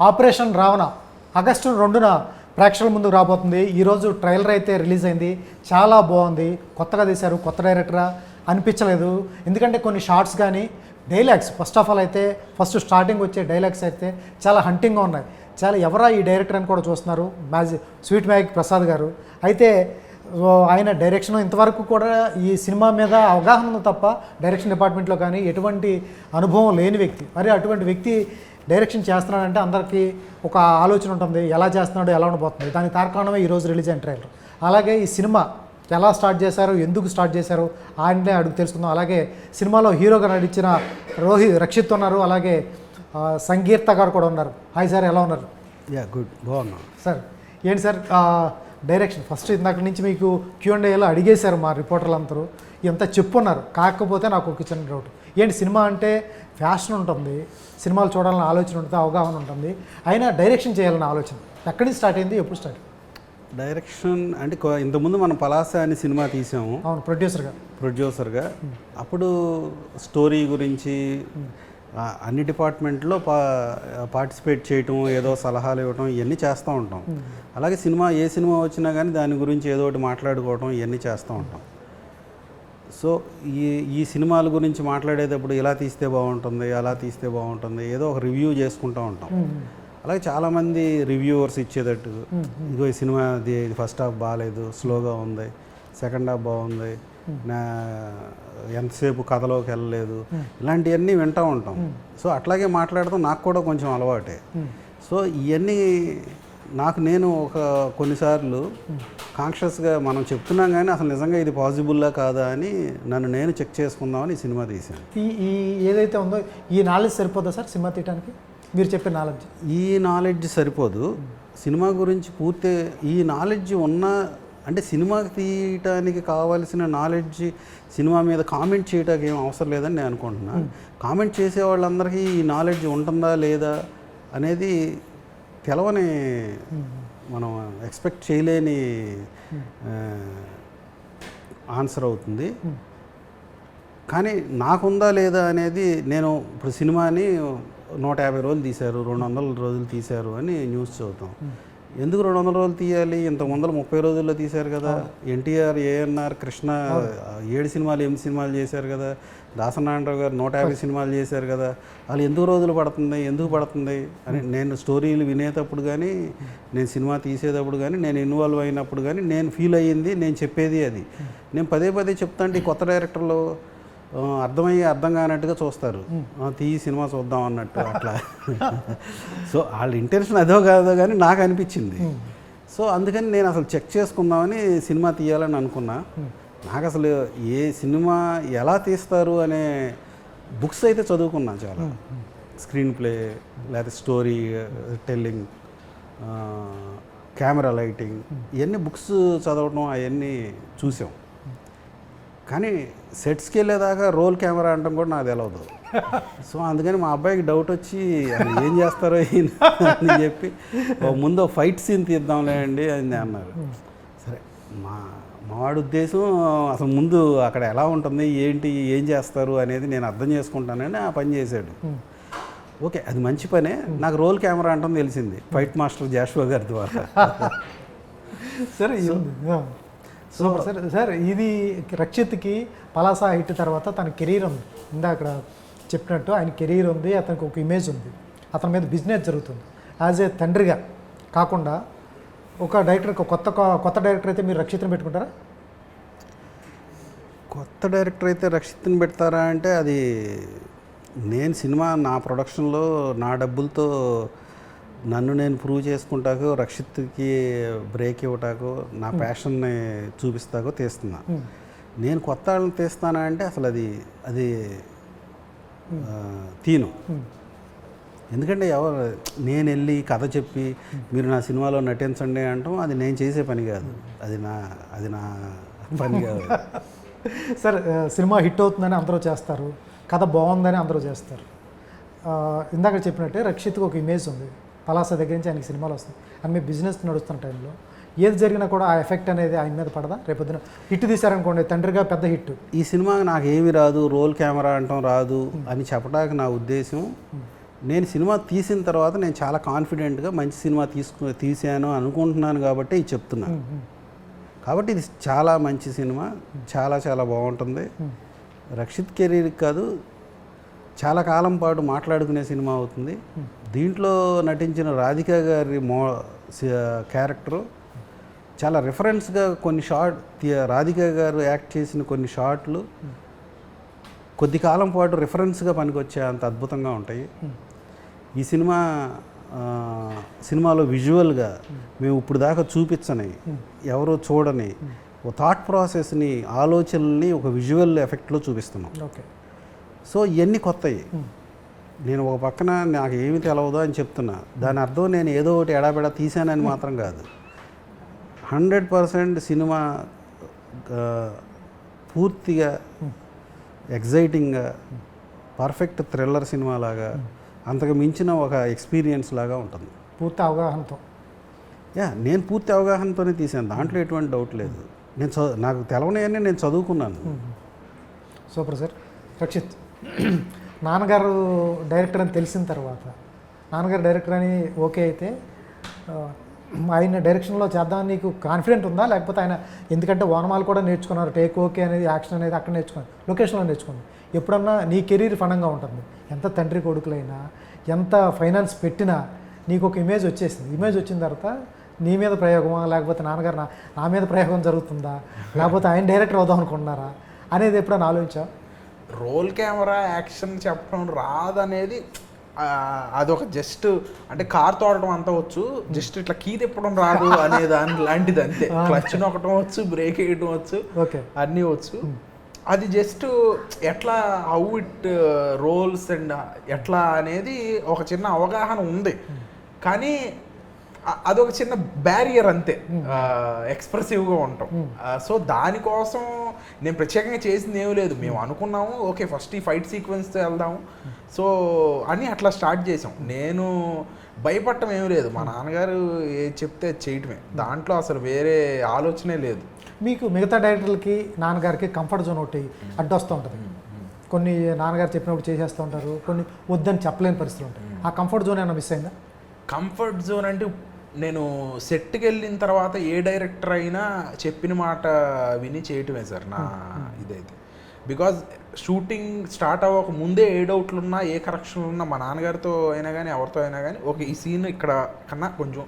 Operation Ravana August 2న ప్రేక్షకుల ముందుకు రాబోతుంది. ఈరోజు ట్రైలర్ అయితే రిలీజ్ అయింది. చాలా బాగుంది. కొత్తగా తీశారు, కొత్త డైరెక్టరా అనిపించలేదు. ఎందుకంటే కొన్ని షార్ట్స్ కానీ డైలాగ్స్ ఫస్ట్ ఆఫ్ ఆల్ అయితే స్టార్టింగ్ వచ్చే డైలాగ్స్ అయితే చాలా హంటింగ్గా ఉన్నాయి. చాలా ఎవరా ఈ డైరెక్టర్ అని కూడా చూస్తున్నారు. స్వీట్ మ్యాజిక్ ప్రసాద్ గారు అయితే ఆయన డైరెక్షన్ ఇంతవరకు కూడా ఈ సినిమా మీద అవగాహన ఉంది తప్ప డైరెక్షన్ డిపార్ట్మెంట్లో కానీ ఎటువంటి అనుభవం లేని వ్యక్తి. మరి అటువంటి వ్యక్తి డైరెక్షన్ చేస్తున్నాడంటే అందరికీ ఒక ఆలోచన ఉంటుంది, ఎలా చేస్తున్నాడో ఎలా ఉండబోతుంది. దానికి తార్కాణమే ఈరోజు రిలీజ్ అయిన ట్రైలర్. అలాగే ఈ సినిమా ఎలా స్టార్ట్ చేశారు, ఎందుకు స్టార్ట్ చేశారు ఆయనే అడుగు తెలుసుకుందాం. అలాగే సినిమాలో హీరోగా నటించిన రక్షిత్ ఉన్నారు, అలాగే సంగీత గారు కూడా ఉన్నారు. హాయ్ సార్, ఎలా ఉన్నారు? గుడ్, బాగున్నాం సార్. ఏంటి సార్ డైరెక్షన్ ఫస్ట్ ఇందాక నుంచి మీకు Q&Aలో అడిగేశారు మా రిపోర్టర్లు అందరూ, ఎంత చెప్పున్నారు. కాకపోతే నాకు ఒక చిన్న డౌట్, ఏంటి సినిమా అంటే ఫ్యాషన్ ఉంటుంది, సినిమాలు చూడాలన్న ఆలోచన ఉంటుంది, అవగాహన ఉంటుంది, అయినా డైరెక్షన్ చేయాలన్న ఆలోచన ఎక్కడి నుంచి స్టార్ట్ అయింది, ఎప్పుడు స్టార్ట్? డైరెక్షన్ అంటే ఇంతకుముందు మనం పలాస అని సినిమా తీసాము. అవును, ప్రొడ్యూసర్గా. అప్పుడు స్టోరీ గురించి అన్ని డిపార్ట్మెంట్లో పార్టిసిపేట్ చేయటం, ఏదో సలహాలు ఇవ్వటం, ఇవన్నీ చేస్తూ ఉంటాం. అలాగే ఏ సినిమా వచ్చినా కానీ దాని గురించి ఏదో ఒకటి మాట్లాడుకోవటం, ఇవన్నీ చేస్తూ ఉంటాం. సో ఈ సినిమాల గురించి మాట్లాడేటప్పుడు ఇలా తీస్తే బాగుంటుంది, అలా తీస్తే బాగుంటుంది, ఏదో ఒక రివ్యూ చేసుకుంటూ ఉంటాం. అలాగే చాలామంది రివ్యూవర్స్ ఇచ్చేటట్టు, ఇదిగో ఈ సినిమా ఫస్ట్ హాఫ్ బాగాలేదు, స్లోగా ఉంది, సెకండ్ హాఫ్ బాగుంది, ఎంతసేపు కథలోకి వెళ్ళలేదు, ఇలాంటివన్నీ వింటూ ఉంటాం. సో అట్లాగే మాట్లాడటం నాకు కూడా కొంచెం అలవాటే. సో ఇవన్నీ నేను కొన్నిసార్లు కాన్షియస్గా మనం చెప్తున్నాం కానీ అసలు నిజంగా ఇది పాసిబుల్లా కాదా అని నేను చెక్ చేసుకుందామని ఈ సినిమా తీశాను. ఈ ఏదైతే ఉందో ఈ నాలెడ్జ్ సరిపోదా సార్ సినిమా తీయడానికి? మీరు చెప్పే నాలెడ్జ్, ఈ నాలెడ్జ్ సరిపోదు. సినిమా గురించి పూర్తి ఈ నాలెడ్జ్ అంటే సినిమా తీయటానికి కావాల్సిన నాలెడ్జ్, సినిమా మీద కామెంట్ చేయడానికి ఏం అవసరం లేదని నేను అనుకుంటున్నాను. కామెంట్ చేసే వాళ్ళందరికీ ఈ నాలెడ్జ్ ఉంటుందా లేదా అనేది తెలవని, మనం ఎక్స్పెక్ట్ చేయలేని ఆన్సర్ అవుతుంది. కానీ నాకుందా లేదా అనేది, నేను ఇప్పుడు సినిమాని 150 రోజులు తీశారు, 200 రోజులు తీశారు అని న్యూస్ చదువుతాం. ఎందుకు 200 రోజులు తీయాలి? ఇంత 30 రోజుల్లో తీశారు కదా. ఎన్టీఆర్, ఏఎన్ఆర్, కృష్ణ 7 సినిమాలు 8 సినిమాలు చేశారు కదా. దాసనారాయణరావు గారు 150 సినిమాలు చేశారు కదా. వాళ్ళు ఎందుకు రోజులు పడుతుంది అని నేను స్టోరీలు వినేటప్పుడు కానీ, నేను సినిమా తీసేటప్పుడు కానీ, నేను ఇన్వాల్వ్ అయినప్పుడు కానీ నేను ఫీల్ అయ్యింది, నేను చెప్పేది అది. నేను పదే చెప్తాంటే ఈ కొత్త డైరెక్టర్లు అర్థం కానట్టుగా చూస్తారు, సినిమా చూద్దాం అన్నట్టు అట్లా. సో వాళ్ళ ఇంటెన్షన్ అదో కాదో కానీ నాకు అనిపించింది. సో అందుకని నేను అసలు చెక్ చేసుకుందామని సినిమా తీయాలని అనుకున్నా. నాకు అసలు ఏ సినిమా ఎలా తీస్తారు అనే బుక్స్ అయితే చదువుకున్నా చాలా. స్క్రీన్ ప్లే, లేకపోతే స్టోరీ టెల్లింగ్, కెమెరా లైటింగ్, ఇవన్నీ బుక్స్ చదవడం అవన్నీ చూసాం. కానీ సెట్స్కి వెళ్ళేదాకా రోల్ కెమెరా అంటాం కూడా నాకు తెలియదు. సో అందుకని మా అబ్బాయికి డౌట్ వచ్చి ఏం చేస్తారో అని చెప్పి ముందు ఫైట్ సీన్ తీద్దాంలే అండి అని అన్నారు. సరే, మావాడి ఉద్దేశం అసలు ముందు అక్కడ ఎలా ఉంటుంది, ఏం చేస్తారు అనేది నేను అర్థం చేసుకుంటానని ఆ పని చేశాడు. ఓకే, అది మంచి పనే. నాకు రోల్ కెమెరా అంటాం తెలిసింది ఫైట్ మాస్టర్ జాషువా గారి ద్వారా. సరే సూపర్ సార్. సార్ ఇది రక్షిత్కి పలాస హిట్ తర్వాత తన కెరీర్ ఉంది. ఇందాక చెప్పినట్టు ఆయన కెరీర్ ఉంది, అతనికి ఒక ఇమేజ్ ఉంది, అతని మీద బిజినెస్ జరుగుతుంది. యాజ్ ఏ తండ్రిగా కాకుండా ఒక డైరెక్టర్, కొత్త డైరెక్టర్ అయితే మీరు రక్షిత్ని పెట్టుకుంటారా? కొత్త డైరెక్టర్ అయితే రక్షిత్ని పెడతారా అంటే, అది నేను సినిమా నా ప్రొడక్షన్లో నా డబ్బులతో నేను ప్రూవ్ చేసుకుంటాకో, రక్షిత్కి బ్రేక్ ఇవ్వటాకో, నా ప్యాషన్ని చూపిస్తాకో తీస్తున్నా. నేను కొత్త వాళ్ళని తీస్తానా అంటే అసలు అది తీను. ఎందుకంటే నేను వెళ్ళి కథ చెప్పి మీరు నా సినిమాలో నటించండి అంటాం, అది నేను చేసే పని కాదు, అది నా పని కాదు. సార్, సినిమా హిట్ అవుతుందని అందరూ చేస్తారు, కథ బాగుందని అందరూ చేస్తారు. ఇందాక చెప్పినట్టే రక్షిత్కి ఒక ఇమేజ్ ఉంది, పలాస దగ్గర నుంచి ఆయనకి సినిమాలు వస్తుంది, అని మీ బిజినెస్ నడుస్తున్న టైంలో ఏది జరిగినా కూడా ఆ ఎఫెక్ట్ అనేది ఆయన మీద పడదా? రేపొద్దున హిట్ తీశారనుకోండి, తండ్రిగా పెద్ద హిట్, ఈ సినిమా నాకు ఏమి రాదు, రోల్ కెమెరా అంటాం రాదు అని చెప్పడానికి నా ఉద్దేశం, నేను సినిమా తీసిన తర్వాత నేను చాలా కాన్ఫిడెంట్గా మంచి సినిమా తీసాను అనుకుంటున్నాను కాబట్టి ఇది చెప్తున్నాను. కాబట్టి ఇది చాలా మంచి సినిమా, చాలా చాలా బాగుంటుంది. రక్షిత్ కెరీర్కి కాదు, చాలా కాలం పాటు మాట్లాడుకునే సినిమా అవుతుంది. దీంట్లో నటించిన రాధిక గారి క్యారెక్టరు చాలా రిఫరెన్స్గా కొన్ని రాధిక గారు యాక్ట్ చేసిన కొన్ని షాట్లు కొద్ది కాలం పాటు రిఫరెన్స్గా పనికొచ్చే అంత అద్భుతంగా ఉంటాయి. ఈ సినిమాలో విజువల్గా మేము ఇప్పుడు దాకా చూపించని, ఎవరో చూడని ఒక థాట్ ప్రాసెస్ని, ఆలోచనల్ని ఒక విజువల్ ఎఫెక్ట్లో చూపిస్తున్నాం. ఓకే. సో ఇవన్నీ కొత్తవి. నేను ఒక పక్కన నాకు ఏమి తెలవదో అని చెప్తున్నా, దాని అర్థం నేను ఏదో ఒకటి ఎడాపెడా తీసానని మాత్రం కాదు. 100% సినిమా పూర్తిగా ఎగ్జైటింగ్గా, పర్ఫెక్ట్ థ్రిల్లర్ సినిమా లాగా, అంతకు మించిన ఒక ఎక్స్పీరియన్స్ లాగా ఉంటుంది. పూర్తి అవగాహనతో. నేను పూర్తి అవగాహనతోనే తీసాను, దాంట్లో ఎటువంటి డౌట్ లేదు. నాకు తెలవనివన్నీ నేను చదువుకున్నాను. Super sir. రక్షిత్, నాన్నగారు డైరెక్టర్ అని తెలిసిన తర్వాత, నాన్నగారు డైరెక్టర్ అని ఓకే అయితే ఆయన డైరెక్షన్లో చేద్దామని నీకు కాన్ఫిడెంట్ ఉందా? లేకపోతే ఆయన, ఎందుకంటే ఓనమాలు కూడా నేర్చుకున్నారు, టేక్ ఓకే అనేది, యాక్షన్ అనేది అక్కడ నేర్చుకున్నారు, లొకేషన్లో నేర్చుకున్నారు. ఎప్పుడన్నా నీ కెరీర్ ఫండంగా ఉంటుంది, ఎంత తండ్రి కొడుకులైనా, ఎంత ఫైనాన్స్ పెట్టినా నీకు ఒక ఇమేజ్ వచ్చేసింది. ఇమేజ్ వచ్చిన తర్వాత నీ మీద ప్రయోగమా, లేకపోతే నాన్నగారు నా మీద ప్రయోగం జరుగుతుందా, లేకపోతే ఆయన డైరెక్టర్ అవుదాం అనుకుంటున్నారా అనేది ఎప్పుడైనా ఆలోచించా? రోల్ కెమెరా యాక్షన్ చెప్పడం రాదనేది అదొక జస్ట్ అంటే కార్ తోడటం అంతా వచ్చు, జస్ట్ ఇట్లా కీ తిప్పడం రాదు అనే దాని లాంటిది అంతే. క్లచ్ నొక్కటం వచ్చు, బ్రేక్ వేయటం వచ్చు, అన్నీ వచ్చు. అది జస్ట్ ఎట్లా హౌ ఇట్ రోల్స్ అండ్ ఎట్లా అనేది ఒక చిన్న అవగాహన ఉంది, కానీ అదొక చిన్న బ్యారియర్ అంతే, ఎక్స్ప్రెసివ్గా ఉంటాం. సో దానికోసం నేను ప్రత్యేకంగా చేసింది ఏమీ లేదు. మేము అనుకున్నాము ఓకే ఫస్ట్ ఈ ఫైట్ సీక్వెన్స్తో వెళ్దాము సో అని అట్లా స్టార్ట్ చేసాం. నేను భయపడటం ఏమీ లేదు, మా నాన్నగారు ఏది చెప్తే చేయటమే, దాంట్లో అసలు వేరే ఆలోచనే లేదు. మీకు మిగతా డైరెక్టర్లకి నాన్నగారికి కంఫర్ట్ జోన్ ఒకటి అడ్డొస్తూ ఉంటుంది. కొన్ని నాన్నగారు చెప్పినప్పుడు చేసేస్తూ ఉంటారు, కొన్ని వద్దని చెప్పలేని పరిస్థితులు ఉంటాయి. ఆ కంఫర్ట్ జోన్ ఏమైనా మిస్ అయిందా? కంఫర్ట్ జోన్ అంటే నేను సెట్కి వెళ్ళిన తర్వాత ఏ డైరెక్టర్ అయినా చెప్పిన మాట విని చేయటమే సార్ నా ఇదైతే. బికాజ్ షూటింగ్ స్టార్ట్ అవ్వక ముందే ఏ డౌట్లు ఉన్నా, ఏ కరెక్షన్లు ఉన్నా మా నాన్నగారితో అయినా కానీ ఎవరితో అయినా కానీ ఓకే ఈ సీన్ ఇక్కడ కన్నా కొంచెం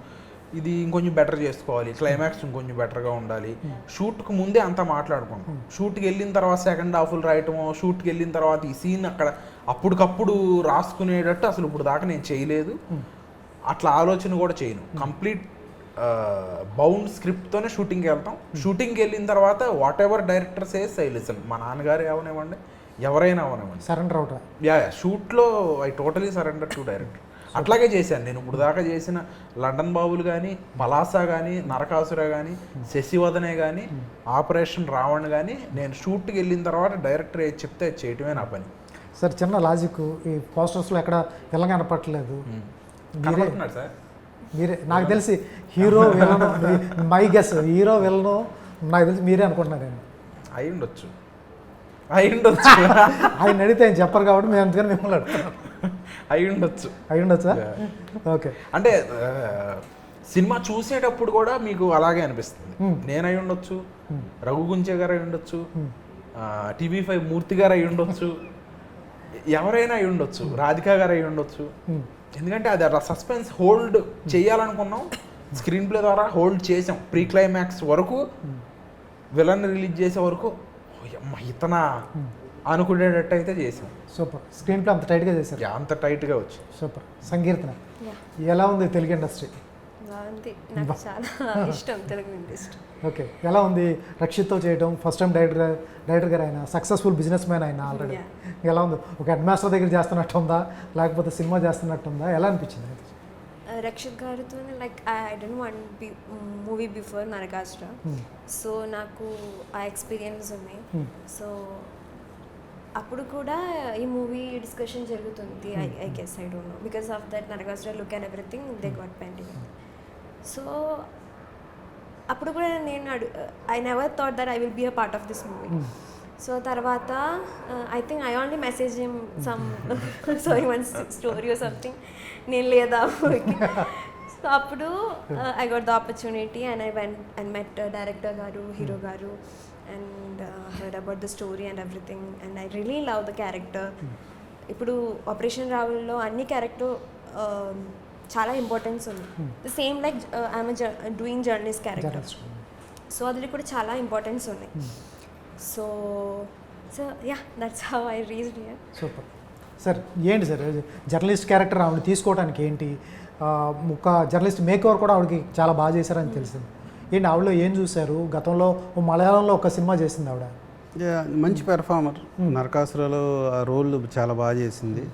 ఇది ఇంకొంచెం బెటర్ చేసుకోవాలి, క్లైమాక్స్ ఇంకొంచెం బెటర్గా ఉండాలి. షూట్కి ముందే అంతా మాట్లాడుకుంటాం. షూట్కి వెళ్ళిన తర్వాత సెకండ్ హాఫ్లు రాయటము, షూట్కి వెళ్ళిన తర్వాత ఈ సీన్ అక్కడ అప్పటికప్పుడు రాసుకునేటట్టు అసలు ఇప్పుడు దాకా నేను చేయలేదు, అట్లా ఆలోచన కూడా చేయను. కంప్లీట్ బౌండ్ స్క్రిప్ట్తోనే షూటింగ్కి వెళ్తాం. షూటింగ్కి వెళ్ళిన తర్వాత whatever director says I listen. మా నాన్నగారు అవనివ్వండి, ఎవరైనా అవనివ్వండి, సరెండర్ అవుతా. షూట్లో I totally surrender to director. అట్లాగే చేశాను నేను. ఇప్పుడు దాకా చేసిన లండన్ బాబులు కానీ, పలాసా కానీ, నరకాసుర కానీ, శశివదనే కానీ, ఆపరేషన్ రావణ్ కానీ, నేను షూట్కి వెళ్ళిన తర్వాత డైరెక్టర్ ఏది చెప్తే అది చేయటమే నా పని. సార్ చిన్న లాజిక్, ఈ పోస్టర్స్లో ఎక్కడ తెలంగాణ కనపడట్లేదు. సార్ మీరే నాకు తెలిసి hero villain, my guess hero villain నాకు తెలిసి మీరే అనుకుంటున్నారు. నేను అయి ఉండొచ్చు ఆయన అడిగితే ఆయన చెప్పరు కాబట్టి మేము అందుకని మిమ్మల్ని అడుగుతున్నాం. అయి ఉండొచ్చా? ఓకే. అంటే సినిమా చూసేటప్పుడు కూడా మీకు అలాగే అనిపిస్తుంది. నేను అయి ఉండొచ్చు, రఘుగుంచే గారు అయి ఉండొచ్చు, TV5 మూర్తి గారు అయి ఉండొచ్చు, ఎవరైనా అయి ఉండొచ్చు, రాధికా గారు అయి ఉండొచ్చు. ఎందుకంటే అది అట్లా సస్పెన్స్ హోల్డ్ చేయాలనుకున్నాం, స్క్రీన్ ప్లే ద్వారా హోల్డ్ చేసాం. ప్రీ క్లైమాక్స్ వరకు, విలన్ రిలీజ్ చేసే వరకు ఇతనా అనుకునేటట్టు అయితే చేసాం. సూపర్. స్క్రీన్ ప్లే అంత టైట్గా చేశారు, అంత టైట్గా వచ్చి. సూపర్. సంకీర్తన ఎలా ఉంది తెలుగు ఇండస్ట్రీ? నాకు చాలా ఇష్టం తెలుగు ఇండస్ట్రీ. ఓకే. ఎలా ఉంది రక్షిత్తో చేయడం? ఫస్ట్ టైం డైరెక్టర్ గారు ఆయన, సక్సెస్ఫుల్ బిజినెస్ మ్యాన్ ఆయన ఆల్రెడీ. ఎలా ఉంది? ఒక హెడ్ మాస్టర్ దగ్గర చేస్తున్నట్టు ఉందా, లేకపోతే సినిమా చేస్తున్నట్టు ఉందా? ఎలా అనిపించింది? రక్షిత్ గారితో like I don't want movie before Narakasura, so నాకు ఆ ఎక్స్పీరియన్స్ ఉన్నాయి. సో అప్పుడు కూడా ఈ మూవీ డిస్కషన్ జరుగుతుంది. I guess I don't know because of that Narakasura look and everything they got painting. So అప్పుడు కూడా నేను I never thought that I will be a part of this movie. So తర్వాత I think I only message him some sorry one story or something, నేను లేదా so అప్పుడు I got the opportunity and I went and met director గారు, hero గారు, and heard about the story and everything, and I really love the character. ఇప్పుడు operation రావుల్లో అన్ని character చాలా importance ఉంది. The same like I'm doing journalist character, so అది కూడా చాలా importance ఉన్నాయి. So yeah that's how I reached here. Super sir. ఏంటి sir journalist character ఆవిడ తీసుకోవడానికి ఏంటి, ఒక జర్నలిస్ట్ మేక్ ఓవర్ కూడా ఆవిడకి చాలా బాగా చేశారని తెలిసింది. ఏంటి ఆవిడలో ఏం చూశారు? గతంలో మలయాళంలో ఒక సినిమా చేసింది ఆవిడ, మంచి పెర్ఫార్మర్. నరకాసురలో ఆ రోల్ చాలా బాగా చేసింది,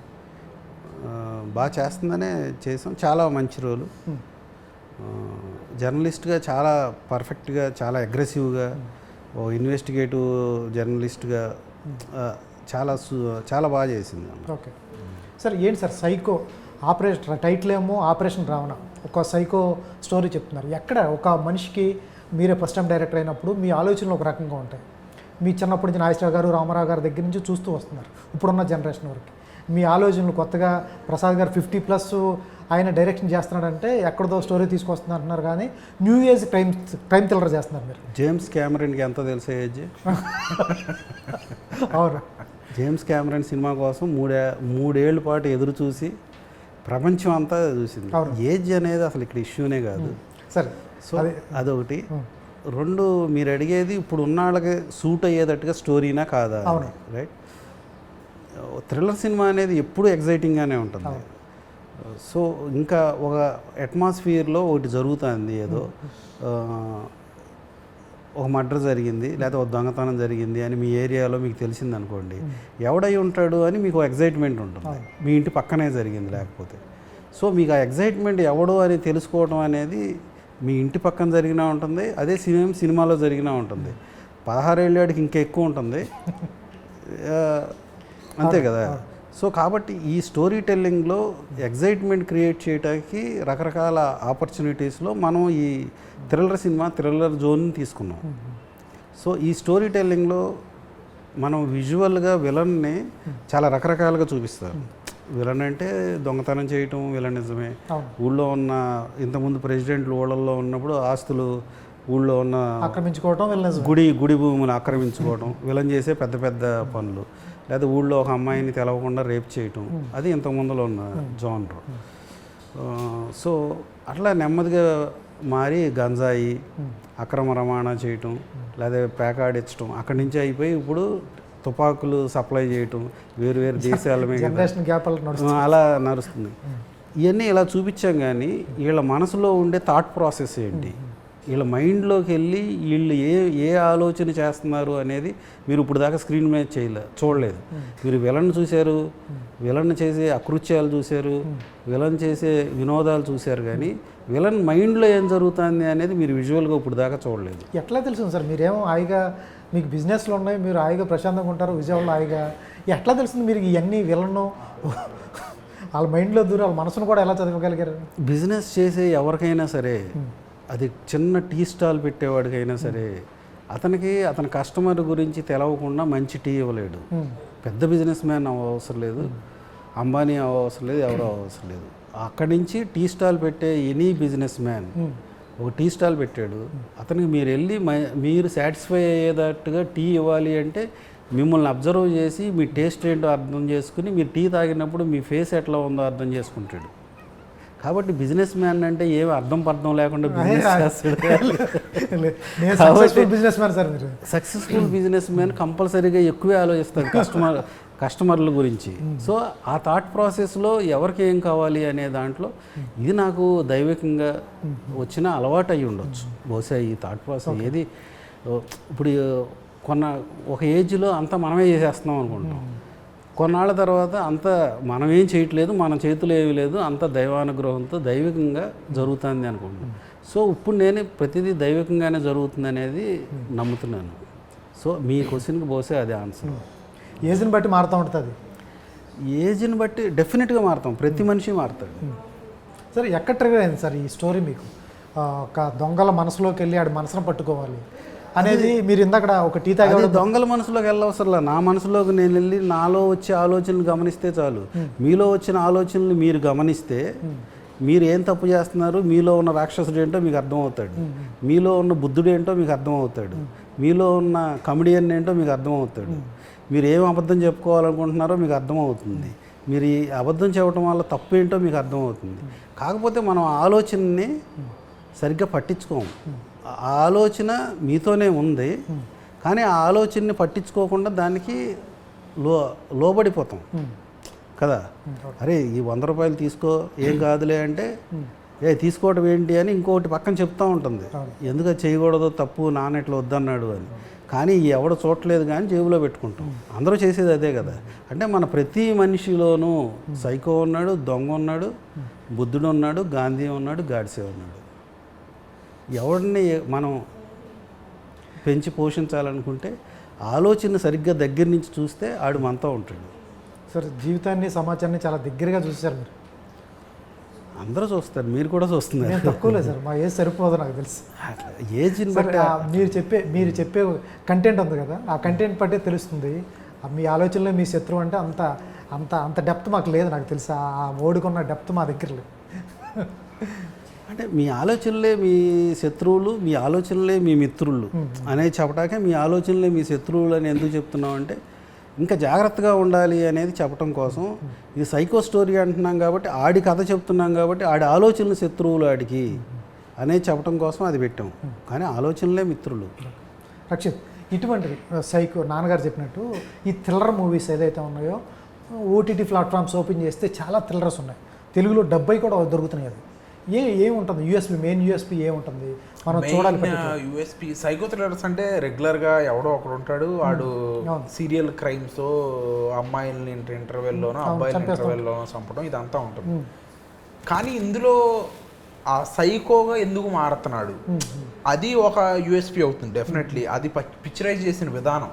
బాగా చేస్తుందనే చేసాం. చాలా మంచి రోలు. జర్నలిస్ట్గా చాలా పర్ఫెక్ట్గా, చాలా అగ్రెసివ్గా, ఓ ఇన్వెస్టిగేటివ్ జర్నలిస్ట్గా చాలా బాగా చేసింది. Okay sir. ఏంటి సార్ సైకో ఆపరేషన్, టైటిల్ ఏమో ఆపరేషన్ రావణ, ఒక సైకో స్టోరీ చెప్తున్నారు. ఎక్కడ ఒక మనిషికి మీరే ఫస్ట్ టైం డైరెక్టర్ అయినప్పుడు మీ ఆలోచనలు ఒక రకంగా ఉంటాయి. మీ చిన్నప్పటి నుంచి నాగేశ్వరరావు గారు, రామారావు గారి దగ్గర నుంచి చూస్తూ వస్తున్నారు ఇప్పుడున్న జనరేషన్ వరకు. మీ ఆలోచనలు కొత్తగా ప్రసాద్ గారు 50+ ఆయన డైరెక్షన్ చేస్తున్నాడంటే ఎక్కడదో స్టోరీ తీసుకొస్తున్నారు అంటున్నారు, కానీ న్యూ ఏజ్ క్రైమ్ థ్రిల్లర్ చేస్తున్నారు మీరు. జేమ్స్ కెమెరన్కి ఎంత తెలుసా ఏజ్? అవును. జేమ్స్ కెమెరన్ సినిమా కోసం మూడేళ్ల పాటు ఎదురు చూసి ప్రపంచం అంతా చూసింది. ఏజ్ అనేది అసలు ఇక్కడ ఇష్యూనే కాదు సరే. సో అదొకటి. రెండు, మీరు అడిగేది ఇప్పుడు ఉన్న వాళ్ళకి సూట్ అయ్యేటట్టుగా స్టోరీనా కాదా, రైట్? థ్రిల్లర్ సినిమా అనేది ఎప్పుడూ ఎగ్జైటింగ్గానే ఉంటుంది. సో ఇంకా ఒక అట్మాస్ఫియర్లో ఒకటి జరుగుతుంది, ఏదో ఒక మర్డర్ జరిగింది లేదా ఒక దొంగతనం జరిగింది అని మీ ఏరియాలో మీకు తెలిసింది అనుకోండి, ఎవడై ఉంటాడు అని మీకు ఎగ్జైట్మెంట్ ఉంటుంది. మీ ఇంటి పక్కనే జరిగింది లేకపోతే. సో మీకు ఆ ఎగ్జైట్మెంట్ ఎవడో అని తెలుసుకోవడం అనేది మీ ఇంటి పక్కన జరిగినా ఉంటుంది, అదే సినిమాలో జరిగినా ఉంటుంది. 16 ఏళ్ళకి ఇంకా ఎక్కువ ఉంటుంది, అంతే కదా. సో కాబట్టి ఈ స్టోరీ టెల్లింగ్లో ఎగ్జైట్మెంట్ క్రియేట్ చేయడానికి రకరకాల ఆపర్చునిటీస్లో మనం ఈ థ్రిల్లర్ జోన్ని తీసుకున్నాం. సో ఈ స్టోరీ టెల్లింగ్లో మనం విజువల్గా విలన్ని చాలా రకరకాలుగా చూపిస్తారు. విలన్ అంటే దొంగతనం చేయటం విలనిజమే. ఊళ్ళో ఉన్న ఇంతకుముందు ప్రెసిడెంట్లు ఊళ్ళల్లో ఉన్నప్పుడు ఆస్తులు ఊళ్ళో ఉన్న ఆక్రమించుకోవటం, గుడి భూములు ఆక్రమించుకోవడం విలన్ చేసే పెద్ద పెద్ద పనులు. లేదా ఊళ్ళో ఒక అమ్మాయిని తెలవకుండా రేప్ చేయటం, అది ఇంతకుముందులో ఉన్న జానర్. సో అట్లా నెమ్మదిగా మారి గంజాయి అక్రమ రవాణా చేయటం, లేదా పేకాడించడం, అక్కడి నుంచి అయిపోయి ఇప్పుడు తుపాకులు సప్లై చేయటం వేరు వేరు దేశాల మీద అలా నడుస్తుంది. ఇవన్నీ ఇలా చూపించాం, కానీ వీళ్ళ మనసులో ఉండే థాట్ ప్రాసెస్ ఏంటి, వీళ్ళ మైండ్లోకి వెళ్ళి వీళ్ళు ఏ ఆలోచన చేస్తున్నారు అనేది మీరు ఇప్పుడు దాకా స్క్రీన్ మీద చూడలేదు. మీరు విలన్ చూశారు, విలన్ చేసే అకృత్యాలు చూశారు, విలన్ చేసే వినోదాలు చూశారు, కానీ విలన్ మైండ్లో ఏం జరుగుతుంది అనేది మీరు విజువల్గా ఇప్పుడు దాకా చూడలేదు. ఎట్లా తెలుసు సార్? మీరేమో హాయిగా మీకు బిజినెస్లు ఉన్నాయి, మీరు హాయిగా ప్రశాంతంగా ఉంటారు విజయవాడలో హాయిగా, ఎట్లా తెలుస్తుంది మీరు ఇవన్నీ విలను వాళ్ళ మైండ్లో దూరం వాళ్ళ మనసును కూడా ఎలా చదవగలిగారు? బిజినెస్ చేసే ఎవరికైనా సరే, అది చిన్న టీ స్టాల్ పెట్టేవాడికైనా సరే, అతని కస్టమర్ గురించి తెలవకుండా మంచి టీ ఇవ్వలేడు. పెద్ద బిజినెస్ మ్యాన్ అవసరం లేదు, అంబానీ అవసరం లేదు, ఎవరో అవసరం లేదు. అక్కడి నుంచి టీ స్టాల్ పెట్టే ఎనీ బిజినెస్ మ్యాన్ ఒక టీ స్టాల్ పెట్టాడు, అతనికి మీరు వెళ్ళి మీరు సాటిస్ఫై అయ్యేటట్టుగా టీ ఇవ్వాలి అంటే మిమ్మల్ని అబ్జర్వ్ చేసి మీ టేస్ట్ ఏంటో అర్థం చేసుకుని మీరు టీ తాగినప్పుడు మీ ఫేస్ ఎట్లా ఉందో అర్థం చేసుకుంటాడు. కాబట్టి బిజినెస్ మ్యాన్ అంటే ఏమి అర్థం పర్థం లేకుండా సక్సెస్ఫుల్ బిజినెస్ మ్యాన్ కంపల్సరీగా ఎక్కువే ఆలోచిస్తాడు కస్టమర్ల గురించి. సో ఆ థాట్ ప్రాసెస్లో ఎవరికి ఏం కావాలి అనే దాంట్లో ఇది నాకు దైవికంగా వచ్చిన అలవాటు అయ్యి ఉండొచ్చు బహుశా. ఈ థాట్ ప్రాసెస్ ఏది ఇప్పుడు ఒక ఏజ్లో అంతా మనమే చేసేస్తున్నాం అనుకుంటాం, కొన్నాళ్ళ తర్వాత అంతా మనమేం చేయట్లేదు, మన చేతులు ఏమీ లేదు, అంత దైవానుగ్రహంతో దైవికంగా జరుగుతుంది అనుకుంటున్నాను. సో ఇప్పుడు నేను ప్రతిదీ దైవికంగానే జరుగుతుంది అనేది నమ్ముతున్నాను. సో మీ క్వశ్చన్కి బహుశా అదే ఆన్సర్. ఏజ్ని బట్టి మారుతూ ఉంటుంది. ఏజ్ని బట్టి డెఫినెట్గా మారుతాం, ప్రతి మనిషి మారుతాడు. సరే, ఎక్కడ ట్రిగర్ అయింది సార్ ఈ స్టోరీ మీకు? ఒక దొంగల మనసులోకి వెళ్ళి ఆడి మనసును పట్టుకోవాలి, అనేది మీరు ఇందాక ఒక టీ అది తాగే దొంగల మనసులోకి వెళ్ళవసరంలా, నా మనసులోకి నేను వెళ్ళి నాలో వచ్చే ఆలోచనలు గమనిస్తే చాలు. మీలో వచ్చిన ఆలోచనలు మీరు గమనిస్తే మీరు ఏం తప్పు చేస్తున్నారు, మీలో ఉన్న రాక్షసుడు ఏంటో మీకు అర్థమవుతాడు, మీలో ఉన్న బుద్ధుడు ఏంటో మీకు అర్థమవుతాడు, మీలో ఉన్న కమెడియన్ ఏంటో మీకు అర్థమవుతాడు, మీరు ఏం అబద్ధం చెప్పుకోవాలనుకుంటున్నారో మీకు అర్థమవుతుంది, మీరు ఈ అబద్ధం చెప్పడం వల్ల తప్పు ఏంటో మీకు అర్థమవుతుంది. కాకపోతే మనం ఆలోచనని సరిగ్గా పట్టించుకోము. ఆ ఆలోచన మీతోనే ఉంది, కానీ ఆ ఆలోచనని పట్టించుకోకుండా దానికి లోబడిపోతాం కదా. అరే ఈ 100 రూపాయలు తీసుకో, ఏం కాదులే అంటే తీసుకోవడం ఏంటి అని ఇంకొకటి పక్కన చెప్తూ ఉంటుంది, ఎందుకు అది చేయకూడదు, తప్పు, నాన్న ఇట్లా వద్దన్నాడు అని. కానీ ఎవడ చూడలేదు కానీ జేబులో పెట్టుకుంటాం. అందరూ చేసేది అదే కదా. అంటే మన ప్రతి మనిషిలోనూ సైకో ఉన్నాడు, దొంగ ఉన్నాడు, బుద్ధుడు ఉన్నాడు, గాంధీ ఉన్నాడు, గాడ్సే ఉన్నాడు. ఎవరిని మనం పెంచి పోషించాలనుకుంటే ఆలోచన సరిగ్గా దగ్గర నుంచి చూస్తే ఆడు మనతో ఉంటాడు. సార్ జీవితాన్ని సమాజాన్ని చాలా దగ్గరగా చూసారు మీరు. అందరూ చూస్తారు, మీరు కూడా చూస్తున్నారు. నేను తక్కువలే సార్, మా ఏజ్ సరిపోదు నాకు తెలుసు. ఏజ్ని బట్టి మీరు చెప్పే కంటెంట్ ఉంది కదా, ఆ కంటెంట్ బట్టే తెలుస్తుంది. మీ ఆలోచనలో మీ శత్రువు అంటే అంత అంత అంత డెప్త్ మాకు లేదు, నాకు తెలుసు. ఆ ఓడుకున్న డెప్త్ మా దగ్గర లేదు. అంటే మీ ఆలోచనలే మీ శత్రువులు, మీ ఆలోచనలే మీ మిత్రులు అనేది చెప్పడాకే మీ ఆలోచనలే మీ శత్రువులు అని ఎందుకు చెప్తున్నాం అంటే ఇంకా జాగ్రత్తగా ఉండాలి అనేది చెప్పడం కోసం. ఇది సైకో స్టోరీ అంటున్నాం కాబట్టి, ఆడి కథ చెప్తున్నాం కాబట్టి, ఆడి ఆలోచనలు శత్రువులు ఆడికి అనేది చెప్పడం కోసం అది పెట్టాం, కానీ ఆలోచనలే మిత్రులు. రక్షిత్, ఇటువంటివి సైకో నాన్నగారు చెప్పినట్టు ఈ థ్రిల్లర్ మూవీస్ ఏదైతే ఉన్నాయో ఓటీటీ ప్లాట్ఫామ్స్ ఓపెన్ చేస్తే చాలా థ్రిల్లర్స్ ఉన్నాయి. తెలుగులో 70 కూడా దొరుకుతున్నాయి. అది ఏముంటుంది యూఎస్పీ, మెయిన్ యూఎస్పీ ఏముంటుంది మనం చూడాలి? యూఎస్పీ సైకో థ్రిల్లర్స్ అంటే రెగ్యులర్గా ఎవడో ఒకడు ఉంటాడు, వాడు సీరియల్ క్రైమ్స్, అమ్మాయిల్ని ఇంటర్వెల్లోనో అబ్బాయిల ఇంటర్వెల్లోనో చంపడం ఇదంతా ఉంటుంది. కానీ ఇందులో ఆ సైకోగా ఎందుకు మారుతున్నాడు అది ఒక యూఎస్పీ అవుతుంది డెఫినెట్లీ. అది పిక్చరైజ్ చేసిన విధానం.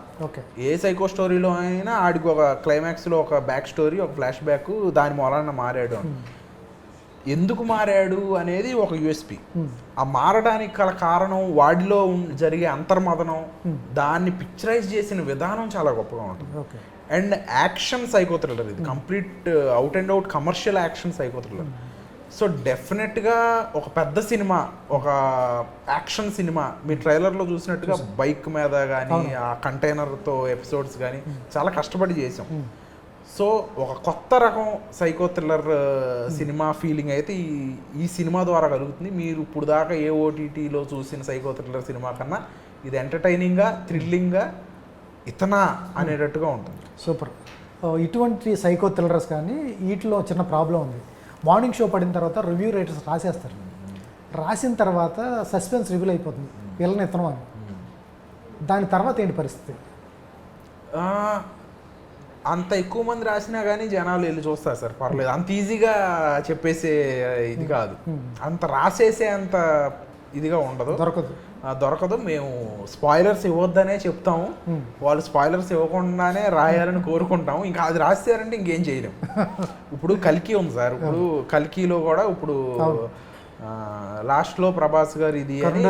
ఏ సైకో స్టోరీలో అయినా ఆడికి ఒక క్లైమాక్స్లో ఒక బ్యాక్ స్టోరీ, ఒక ఫ్లాష్ బ్యాక్, దాని మూలాన మారాడు అని. ఎందుకు మారాడు అనేది ఒక యూఎస్పీ. ఆ మారడానికి గల కారణం, వాడిలో జరిగే అంతర్మదనం, దాన్ని పిక్చరైజ్ చేసిన విధానం చాలా గొప్పగా ఉంటుంది. అండ్ యాక్షన్ సైకో థ్రిల్లర్ ఇది, complete out and out commercial action psycho thriller. So డెఫినెట్గా ఒక పెద్ద సినిమా, ఒక యాక్షన్ సినిమా, మీ ట్రైలర్లో చూసినట్టుగా బైక్ మీద కానీ ఆ కంటైనర్తో ఎపిసోడ్స్ కానీ చాలా కష్టపడి చేసాం. సో ఒక కొత్త రకం సైకో థ్రిల్లర్ సినిమా ఫీలింగ్ అయితే ఈ సినిమా ద్వారా కలుగుతుంది. మీరు ఇప్పుడు దాకా ఏ ఓటీటీలో చూసిన సైకో థ్రిల్లర్ సినిమా కన్నా ఇది ఎంటర్టైనింగ్గా, థ్రిల్లింగ్గా, ఇతనా అనేటట్టుగా ఉంటుంది. సూపర్. ఇటువంటి సైకో థ్రిల్లర్స్ కానీ వీటిలో చిన్న ప్రాబ్లం ఉంది. మార్నింగ్ షో పడిన తర్వాత రివ్యూ రైటర్స్ రాసేస్తారు. రాసిన తర్వాత సస్పెన్స్ రివీల్ అయిపోతుంది, వీళ్ళని ఇతనం అని. దాని తర్వాత ఏంటి పరిస్థితి? అంత ఎక్కువ మంది రాసినా కానీ జనాలు వెళ్ళి చూస్తారు సార్, పర్లేదు. అంత ఈజీగా చెప్పేసే ఇది కాదు, అంత రాసేసే అంత ఇదిగా ఉండదు, దొరకదు. మేము స్పాయిలర్స్ ఇవ్వద్దనే చెప్తాము, వాళ్ళు స్పాయిలర్స్ ఇవ్వకుండానే రాయాలని కోరుకుంటాము. ఇంకా అది రాస్తారంటే ఇంకేం చేయలేము. ఇప్పుడు కల్కి ఉంది సార్, ఇప్పుడు కల్కిలో కూడా ఇప్పుడు లాస్ట్లో ప్రభాస్ గారు ఇది అని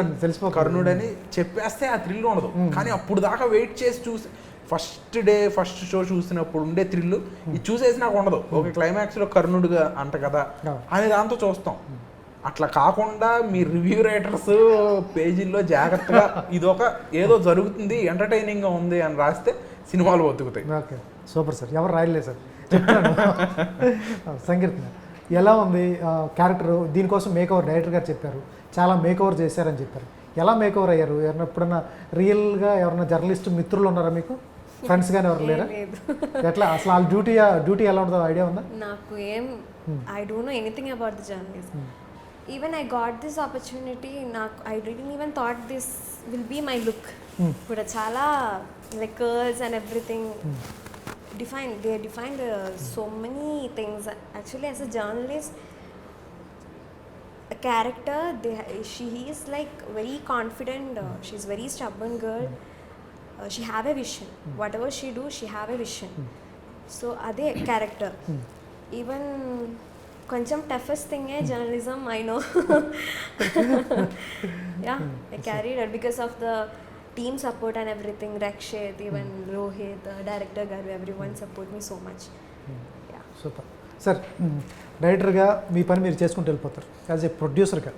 కర్ణుడని చెప్పేస్తే ఆ థ్రిల్ ఉండదు. కానీ అప్పుడు దాకా వెయిట్ చేసి చూసి ఫస్ట్ షో చూసినప్పుడు ఉండే థ్రిల్ ఇది చూసేసి నాకు ఉండదు. ఒక క్లైమాక్స్లో కర్ణుడుగా అంట కదా అనే దాంతో చూస్తాం. అట్లా కాకుండా మీ రివ్యూ రైటర్స్ పేజీల్లో జాగ్రత్తగా ఇదొక ఏదో జరుగుతుంది, ఎంటర్టైనింగ్గా ఉంది అని రాస్తే సినిమాలు బతుకుతాయి. Okay, super sir. ఎవరు రాయలేదు సార్, చెప్తాను. సంకీర్తన ఎలా ఉంది క్యారెక్టర్? దీనికోసం మేకఓవర్ డైరెక్టర్ గారు చెప్పారు, చాలా మేకఓవర్ చేశారని చెప్పారు. ఎలా మేకఓవర్ అయ్యారు? ఎవరైనా ఎప్పుడన్నా రియల్గా ఎవరైనా జర్నలిస్ట్ మిత్రులు ఉన్నారా మీకు? ఫ్రెండ్స్ కానీ ఎవరు లేరా? ఎట్లా అసలు వాళ్ళ డ్యూటీ ఎలా ఉంటుందో ఐడియా ఉందా? నాకు ఏం I don't know anything about the journalism. Even I got this opportunity, నాకు I didn't even thought this will be my look కూడా. చాలా like curls and everything they defined so many things. Actually, as a journalist, a character, she is like very confident, she's very stubborn girl, she have a vision, whatever she do she have a vision. So ade character. Even కొంచెం toughest thing journalism, I know. Yeah, I carried it because of the team support and everything, Rakshit, even Rohit, director Garu, everyone support me so much. Yeah. Super sir. డైరెక్టర్గా మీ పని మీరు చేసుకుంటూ వెళ్ళిపోతారు. As a ప్రొడ్యూసర్గా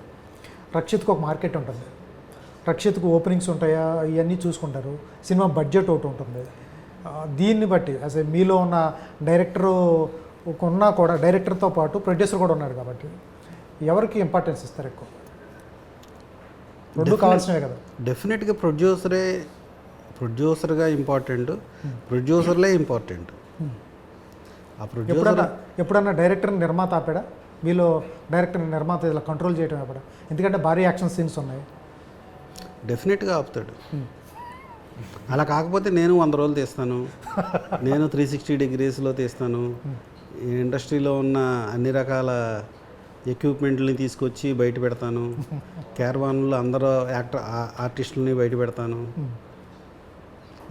రక్షిత్కి ఒక market ఉంటుంది, రక్షిత్కు openings ఉంటాయా ఇవన్నీ చూసుకుంటారు, సినిమా బడ్జెట్ ఒకటి ఉంటుంది. దీన్ని బట్టి యాజ్ ఏ మీలో ఉన్న డైరెక్టరు ఉన్నా కూడా డైరెక్టర్తో పాటు ప్రొడ్యూసర్ కూడా ఉన్నాడు కాబట్టి ఎవరికి ఇంపార్టెన్స్ ఇస్తారు ఎక్కువ? రెండు కావాల్సినవే కదా. డెఫినెట్గా ప్రొడ్యూసర్గా ఇంపార్టెంట్, ప్రొడ్యూసర్లే ఇంపార్టెంట్. ఆ ప్రొడ్యూసర్ ఎప్పుడన్నా డైరెక్టర్ నిర్మాత ఆపాడా? మీలో డైరెక్టర్ నిర్మాత ఇలా కంట్రోల్ చేయడం ఆపాడా? ఎందుకంటే భారీ యాక్షన్ సీన్స్ ఉన్నాయి. డెఫినెట్గా ఆపుతాడు. అలా కాకపోతే నేను 100 రోజులు తీస్తాను, నేను 360 డిగ్రీస్లో తీస్తాను. ఈ ఇండస్ట్రీలో ఉన్న అన్ని రకాల ఎక్విప్మెంట్ని తీసుకొచ్చి బయట పెడతాను, క్యారవాన్లో అందరూ ఆర్టిస్టులని బయట పెడతాను.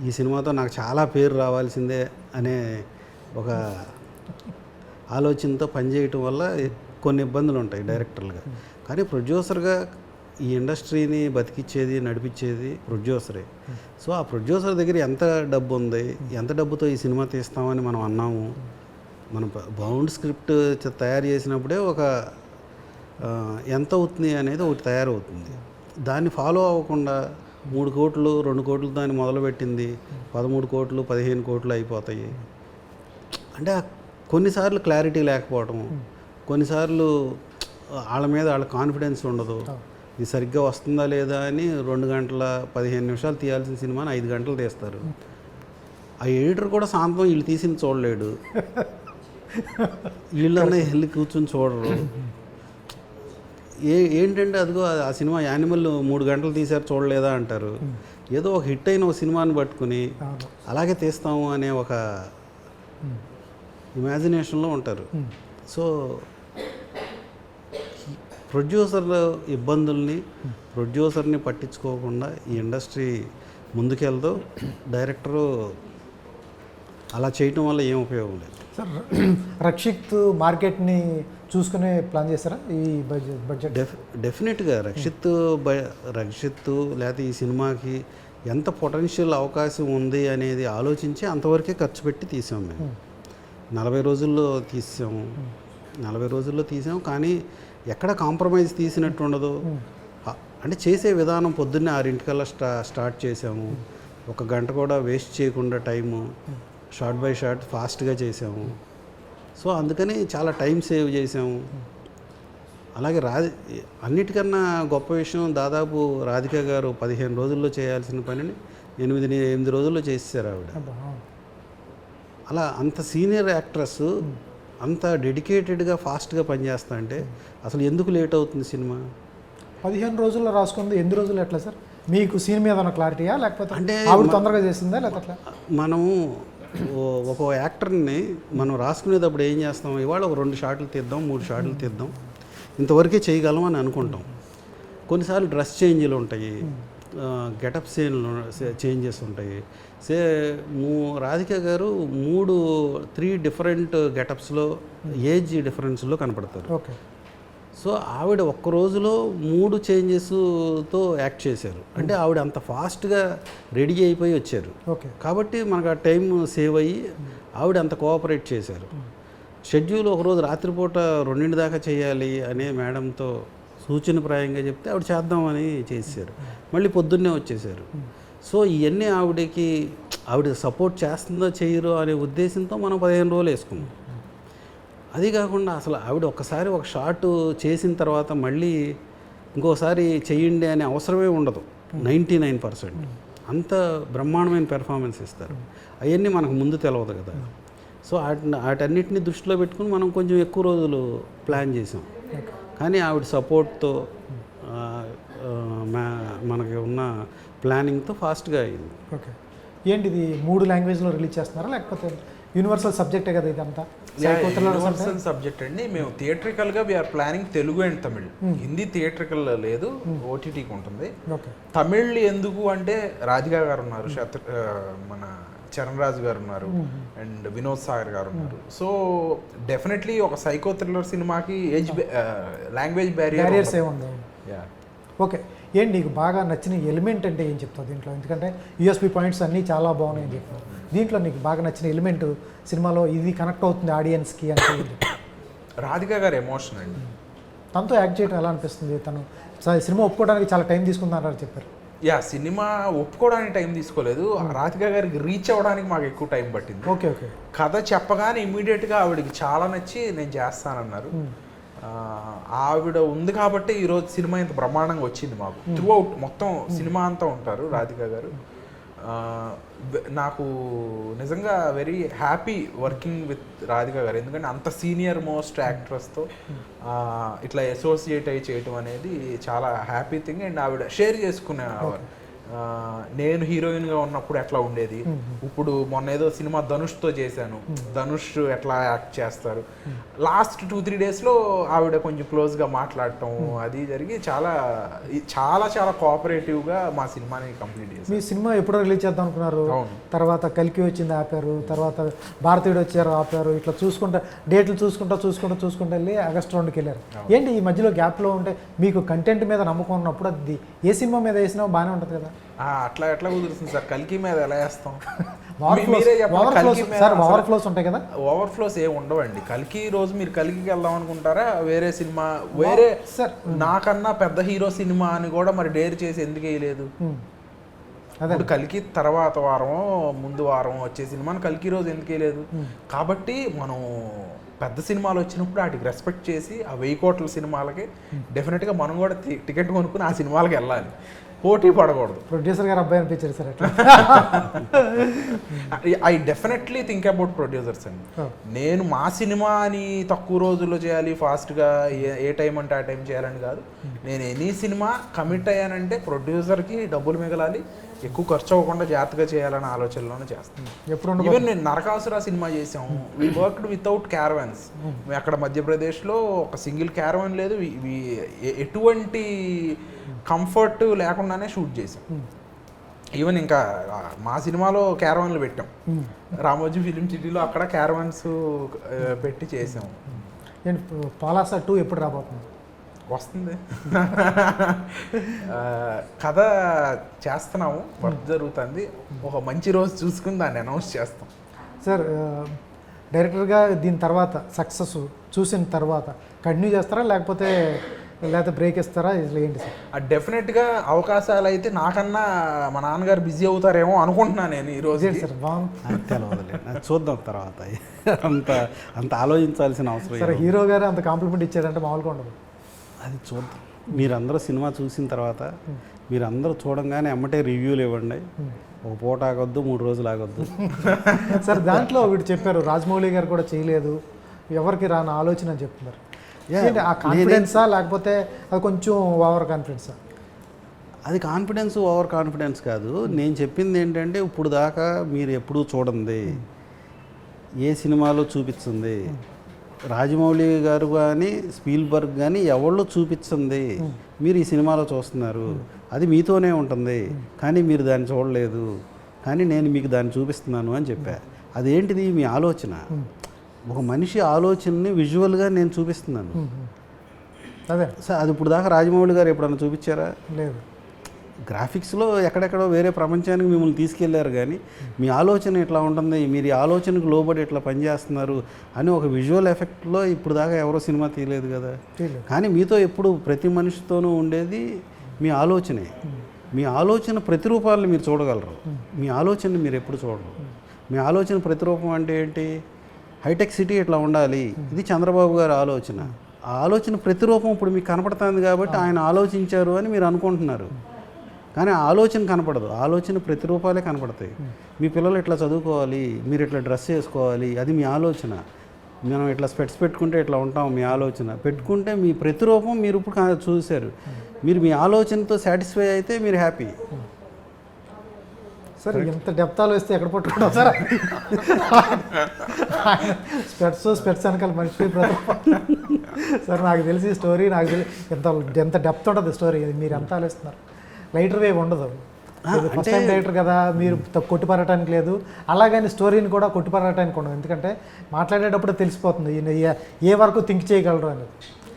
ఈ సినిమాతో నాకు చాలా పేరు రావాల్సిందే అనే ఒక ఆలోచనతో పనిచేయటం వల్ల కొన్ని ఇబ్బందులు ఉంటాయి డైరెక్టర్లుగా. కానీ ప్రొడ్యూసర్గా ఈ ఇండస్ట్రీని బతికిచ్చేది నడిపించేది ప్రొడ్యూసరే. సో ఆ ప్రొడ్యూసర్ దగ్గర ఎంత డబ్బు ఉంది, ఎంత డబ్బుతో ఈ సినిమా తీస్తామని మనం అన్నాము. మనం బౌండ్ స్క్రిప్ట్ తయారు చేసినప్పుడే ఒక ఎంత అవుతుంది అనేది ఒకటి తయారవుతుంది. దాన్ని ఫాలో అవ్వకుండా 3 కోట్లు 2 కోట్లు దాన్ని మొదలుపెట్టింది 13 కోట్లు 15 కోట్లు అయిపోతాయి. అంటే కొన్నిసార్లు క్లారిటీ లేకపోవడం, కొన్నిసార్లు వాళ్ళ మీద వాళ్ళ కాన్ఫిడెన్స్ ఉండదు. ఇది సరిగ్గా వస్తుందా లేదా అని 2 గంటల 15 నిమిషాలు తీయాల్సిన సినిమాని 5 గంటలు తీస్తారు. ఆ ఎడిటర్ కూడా సాయంత్రం వీళ్ళు తీసింది చూడలేడు, వీళ్ళన్నా వెళ్ళి కూర్చొని చూడరు. ఏంటంటే అదిగో ఆ సినిమా యానిమల్ 3 గంటలు తీశారు చూడలేదా అంటారు. ఏదో ఒక హిట్ అయిన ఒక సినిమాని పట్టుకుని అలాగే తీస్తాము అనే ఒక ఇమాజినేషన్లో ఉంటారు. సో ప్రొడ్యూసర్ ఇబ్బందుల్ని, ప్రొడ్యూసర్ని పట్టించుకోకుండా ఈ ఇండస్ట్రీ ముందుకెళ్తూ డైరెక్టరు అలా చేయటం వల్ల ఏం ఉపయోగం లేదు. సార్ రక్షిత్ మార్కెట్ని చూసుకునే ప్లాన్ చేస్తారా ఈ బడ్జెట్? డెఫినెట్గా రక్షిత్ లేకపోతే ఈ సినిమాకి ఎంత పొటెన్షియల్ అవకాశం ఉంది అనేది ఆలోచించి అంతవరకే ఖర్చు పెట్టి తీసాం. మేము 40 రోజుల్లో తీసాము, 40 రోజుల్లో తీసాము. కానీ ఎక్కడ కాంప్రమైజ్ తీసినట్టు ఉండదు. అంటే చేసే విధానం పొద్దున్నే 6 స్టార్ట్ చేసాము. 1 గంట కూడా వేస్ట్ చేయకుండా టైము షార్ట్ బై షార్ట్ ఫాస్ట్గా చేసాము. సో అందుకని చాలా టైం సేవ్ చేసాము. అలాగే అన్నిటికన్నా గొప్ప విషయం, దాదాపు రాధిక గారు 15 రోజుల్లో చేయాల్సిన పనిని 8 రోజుల్లో చేసేసారు ఆవిడ. అలా అంత సీనియర్ యాక్ట్రెస్ అంత డెడికేటెడ్గా ఫాస్ట్గా పనిచేస్తా అంటే అసలు ఎందుకు లేట్ అవుతుంది సినిమా? 15 రోజుల్లో రాసుకుంది 8 రోజులు ఎట్లా సార్? మీకు సీన్ మీద ఉన్న క్లారిటీయా లేకపోతే అంటే ఆవిడ తొందరగా చేసిందా లేకపోతే? మనము ఒక యాక్టర్ని మనం రాసుకునేటప్పుడు ఏం చేస్తాం, ఇవాళ ఒక 2 షాట్లు తీద్దాం, 3 షాట్లు తీద్దాం, ఇంతవరకే చేయగలం అని అనుకుంటాం. కొన్నిసార్లు డ్రెస్ చేంజ్లు ఉంటాయి, గెటప్ చేంజెస్ ఉంటాయి. రాధిక గారు 3 డిఫరెంట్ గెటప్స్లో ఏజ్ డిఫరెన్స్లో కనపడతారు. ఓకే. సో ఆవిడ ఒక్క రోజులో 3 చేంజెస్తో యాక్ట్ చేశారు. అంటే ఆవిడ అంత ఫాస్ట్గా రెడీ అయిపోయి వచ్చారు. ఓకే. కాబట్టి మనకు ఆ టైం సేవ్ అయ్యి ఆవిడ అంత కోఆపరేట్ చేశారు. షెడ్యూల్ ఒకరోజు రాత్రిపూట 2 దాకా చేయాలి అనే మేడంతో సూచనప్రాయంగా చెప్తే ఆవిడ చేద్దామని చేశారు. మళ్ళీ పొద్దున్నే వచ్చేసారు. సో ఇవన్నీ ఆవిడ సపోర్ట్ చేస్తుందో చేయరో అనే ఉద్దేశంతో మనం 15 రోజులు వేసుకున్నాం. అది కాకుండా అసలు ఆవిడ ఒక్కసారి ఒక షాట్ చేసిన తర్వాత మళ్ళీ ఇంకోసారి చెయ్యండి అనే అవసరమే ఉండదు. 99% అంత బ్రహ్మాండమైన పెర్ఫార్మెన్స్ ఇస్తారు. అవన్నీ మనకు ముందు తెలియదు కదా. సో వాటన్నిటిని దృష్టిలో పెట్టుకుని మనం కొంచెం ఎక్కువ రోజులు ప్లాన్ చేసాం. కానీ ఆవిడ సపోర్ట్తో మనకి ఉన్న ప్లానింగ్తో ఫాస్ట్గా అయింది. ఓకే. ఏంటిది 3 లాంగ్వేజ్లో రిలీజ్ చేస్తున్నారా లేకపోతే యూనివర్సల్ సబ్జెక్టే కదా ఇదంతా? యూనివర్సల్ సబ్జెక్ట్ అండి. మేము థియేట్రికల్గా we are planning Telugu and Tamil. Hindi theatrical లేదు, ఓటీటీకి ఉంటుంది. తమిళ్ ఎందుకు అంటే రాధికా గారు ఉన్నారు, మన చరణ్ రాజు గారు ఉన్నారు, అండ్ వినోద్ సాగర్ గారు ఉన్నారు. సో డెఫినెట్లీ ఒక సైకో థ్రిల్లర్ సినిమాకి లాంగ్వేజ్ బ్యారియర్స్ ఏముంది. ఓకే, ఏంటి నీకు బాగా నచ్చిన ఎలిమెంట్ అంటే ఏం చెప్తావు దీంట్లో? ఎందుకంటే యూఎస్పీ పాయింట్స్ అన్నీ చాలా బాగున్నాయని చెప్తావు. దీంట్లో నీకు బాగా నచ్చిన ఎలిమెంట్ సినిమాలో ఇది కనెక్ట్ అవుతుంది ఆడియన్స్కి అంటే ఏంటి? రాధిక గారి ఎమోషన్ అండి. తనతో యాక్ట్ చేయడం ఎలా అనిపిస్తుంది? తను సినిమా ఒప్పుకోవడానికి చాలా టైం తీసుకుందన్నారు చెప్పారు. సినిమా ఒప్పుకోవడానికి టైం తీసుకోలేదు, రాధిక గారికి రీచ్ అవ్వడానికి మాకు ఎక్కువ టైం పట్టింది. Okay okay. కథ చెప్పగానే ఇమ్మీడియట్గా ఆవిడకి చాలా నచ్చి నేను చేస్తానన్నారు. ఆవిడ ఉంది కాబట్టి ఈరోజు సినిమా ఇంత బ్రహ్మాండంగా వచ్చింది మాకు. త్రూ అవుట్ మొత్తం సినిమా అంతా ఉంటారు రాధిక గారు. నాకు నిజంగా very happy working with Radhika గారు, ఎందుకంటే అంత సీనియర్ మోస్ట్ యాక్ట్రెస్తో ఇట్లా అసోసియేట్ అయ్యి చేయటం అనేది చాలా హ్యాపీ థింగ్. అండ్ ఆవిడ షేర్ చేసుకునేవారు, నేను హీరోయిన్గా ఉన్నప్పుడు ఎట్లా ఉండేది, ఇప్పుడు మొన్న ఏదో సినిమా ధనుష్తో చేశాను, ధనుష్ ఎట్లా యాక్ట్ చేస్తారు, లాస్ట్ 2-3 డేస్లో ఆవిడ కొంచెం క్లోజ్గా మాట్లాడటం అది జరిగి చాలా చాలా చాలా కోఆపరేటివ్గా మా సినిమాని కంప్లీట్ చేశారు. మీ సినిమా ఎప్పుడో రిలీజ్ చేద్దాం అనుకున్నారు, అవును. తర్వాత కలికి వచ్చింది ఆపారు, తర్వాత భారతీయుడు వచ్చారు ఆపారు, ఇట్లా చూసుకుంటా డేట్లు చూసుకుంటూ వెళ్ళి ఆగస్టు 2కి వెళ్ళారు. ఏంటి ఈ మధ్యలో గ్యాప్లో ఉంటే మీకు కంటెంట్ మీద నమ్మకం ఉన్నప్పుడు అది ఏ సినిమా మీద వేసినా బాగానే ఉంటుంది కదా? అట్లా ఎట్లా కుదురుతుంది సార్, కల్కి మీద ఎలా వేస్తాం? ఓవర్ఫ్లోస్ ఉంటాయి కదా? ఓవర్ఫ్లోస్ ఏమి ఉండవండి. కల్కి రోజు మీరు కల్కికి వెళ్దాం అనుకుంటారా, వేరే సినిమా వేరే సార్ నాకన్నా పెద్ద హీరో సినిమా అని కూడా మరి డేర్ చేసి ఎందుకు వేయలేదు? ఇప్పుడు కల్కి తర్వాత వారం ముందు వారం వచ్చే సినిమాని కల్కి రోజు ఎందుకు వేయలేదు? కాబట్టి మనం పెద్ద సినిమాలు వచ్చినప్పుడు వాటికి రెస్పెక్ట్ చేసి ఆ 1000 కోట్ల సినిమాలకి డెఫినెట్గా మనం కూడా టికెట్ కొనుక్కుని ఆ సినిమాలకి వెళ్ళాలి, పోటీ పడకూడదు. ప్రొడ్యూసర్ గారు అబ్బాయి అనిపించారు సార్ అట్లా. I definitely think about producers అండి. నేను మా సినిమా అని తక్కువ రోజుల్లో చేయాలి, ఫాస్ట్గా ఏ టైం అంటే ఆ టైం చేయాలని కాదు. నేను ఎనీ సినిమా కమిట్ అయ్యానంటే ప్రొడ్యూసర్కి డబ్బులు మిగలాలి, ఎక్కువ ఖర్చు అవ్వకుండా జాగ్రత్తగా చేయాలనే ఆలోచనలోనే చేస్తాను. ఈవెన్ నేను నరకాసుర సినిమా చేసాము, వీ వర్క్డ్ వితౌట్ క్యారవాన్స్. మేము అక్కడ మధ్యప్రదేశ్లో ఒక సింగిల్ క్యారవాన్ లేదు, ఎటువంటి కంఫర్ట్ లేకుండానే షూట్ చేసాం. ఈవెన్ ఇంకా మా సినిమాలో క్యారవాన్లు పెట్టాం, రామోజీ ఫిలిం సిటీలో అక్కడ క్యారవాన్స్ పెట్టి చేసాము. పాలాసా 2 ఎప్పుడు రాబోతుంది? వస్తుంది, కథ చేస్తున్నాము, వర్క్ జరుగుతుంది. ఒక మంచి రోజు చూసుకుని దాన్ని అనౌన్స్ చేస్తాం. సార్ డైరెక్టర్గా దీని తర్వాత సక్సెస్ చూసిన తర్వాత కంటిన్యూ చేస్తారా లేకపోతే బ్రేక్ ఇస్తారా, ఇట్లా ఏంటి సార్? డెఫినెట్గా అవకాశాలు అయితే నాకన్నా మా నాన్నగారు బిజీ అవుతారేమో అనుకుంటున్నాను నేను ఈరోజు. సార్ బాగుంది, తెలవదులే, చూద్దాం తర్వాత. అంత ఆలోచించాల్సిన అవసరం సార్. హీరో గారు అంత కాంప్లిమెంట్ ఇచ్చారంటే మామూలుగా ఉండదు. అది చూద్దాం. మీరందరూ సినిమా చూసిన తర్వాత మీరందరూ చూడంగానే ఎమ్మటే రివ్యూలు ఇవ్వండి. ఒక పూట ఆగొద్దు, 3 రోజులు ఆగొద్దు. సార్ దాంట్లో వీడు చెప్పారు, రాజమౌళి గారు కూడా చేయలేదు, ఎవరికి రాని ఆలోచన అని చెప్తున్నారు. ఆ కాన్ఫిడెన్సా లేకపోతే అది కొంచెం ఓవర్ కాన్ఫిడెన్సా? అది కాన్ఫిడెన్స్ ఓవర్ కాన్ఫిడెన్స్ కాదు. నేను చెప్పింది ఏంటంటే ఇప్పుడు దాకా మీరు ఎప్పుడూ చూడండి, ఏ సినిమాలో చూపించింది రాజమౌళి గారు కానీ స్పీల్బర్గ్ కానీ ఎవళ్ళు చూపించింది మీరు ఈ సినిమాలో చూస్తున్నారు, అది మీతోనే ఉంటుంది, కానీ మీరు దాన్ని చూడలేదు, కానీ నేను మీకు దాన్ని చూపిస్తున్నాను అని చెప్పా. అదేంటిది? మీ ఆలోచన. ఒక మనిషి ఆలోచనని విజువల్గా నేను చూపిస్తున్నాను. అదే సార్, అది ఇప్పుడు దాకా రాజమౌళి గారు ఎప్పుడన్నా చూపించారా? లేదు. గ్రాఫిక్స్లో ఎక్కడెక్కడో వేరే ప్రపంచానికి మిమ్మల్ని తీసుకెళ్లారు, కానీ మీ ఆలోచన ఎట్లా ఉంటుంది, మీరు ఈ ఆలోచనకు లోబడి ఎట్లా పనిచేస్తున్నారు అని ఒక విజువల్ ఎఫెక్ట్లో ఇప్పుడు దాకా ఎవరో సినిమా తీయలేదు కదా. కానీ మీతో ఎప్పుడు ప్రతి మనిషితోనూ ఉండేది మీ ఆలోచనే. మీ ఆలోచన ప్రతిరూపాలను మీరు చూడగలరు, మీ ఆలోచనని మీరు ఎప్పుడు చూడరు. మీ ఆలోచన ప్రతిరూపం అంటే ఏంటి? హైటెక్ సిటీ ఇట్లా ఉండాలి, ఇది చంద్రబాబు గారి ఆలోచన. ఆ ఆలోచన ప్రతిరూపం ఇప్పుడు మీకు కనపడుతుంది కాబట్టి ఆయన ఆలోచించారు అని మీరు అనుకుంటున్నారు, కానీ ఆ ఆలోచన కనపడదు. ఆలోచన ప్రతిరూపాలే కనపడతాయి. మీ పిల్లలు ఇట్లా చదువుకోవాలి, మీరు ఇట్లా డ్రెస్ వేసుకోవాలి, అది మీ ఆలోచన. మనం ఇట్లా స్పెట్స్ పెట్టుకుంటే ఇట్లా ఉంటాం, మీ ఆలోచన. పెట్టుకుంటే మీ ప్రతిరూపం మీరు ఇప్పుడు చూశారు. మీరు మీ ఆలోచనతో సాటిస్ఫై అయితే మీరు హ్యాపీ. సార్ ఎంత డెప్తాలు వేస్తే ఎక్కడ పట్టుకుంటాం సార్? స్పెట్స్ వెనకాల మనిషి సార్. నాకు తెలిసి స్టోరీ నాకు తెలిసి ఎంత డెప్త్ ఉంటుంది స్టోరీ. మీరు ఎంత ఆలోచిస్తున్నారు? లైటర్ వేవ్ ఉండదు. ఫస్ట్ టైం డైరెక్టర్ కదా, మీరు కొట్టిపడటానికి లేదు, అలాగని స్టోరీని కూడా కొట్టిపడటానికి ఉండదు. ఎందుకంటే మాట్లాడేటప్పుడు తెలిసిపోతుంది ఏ వరకు థింక్ చేయగలరు అనేది.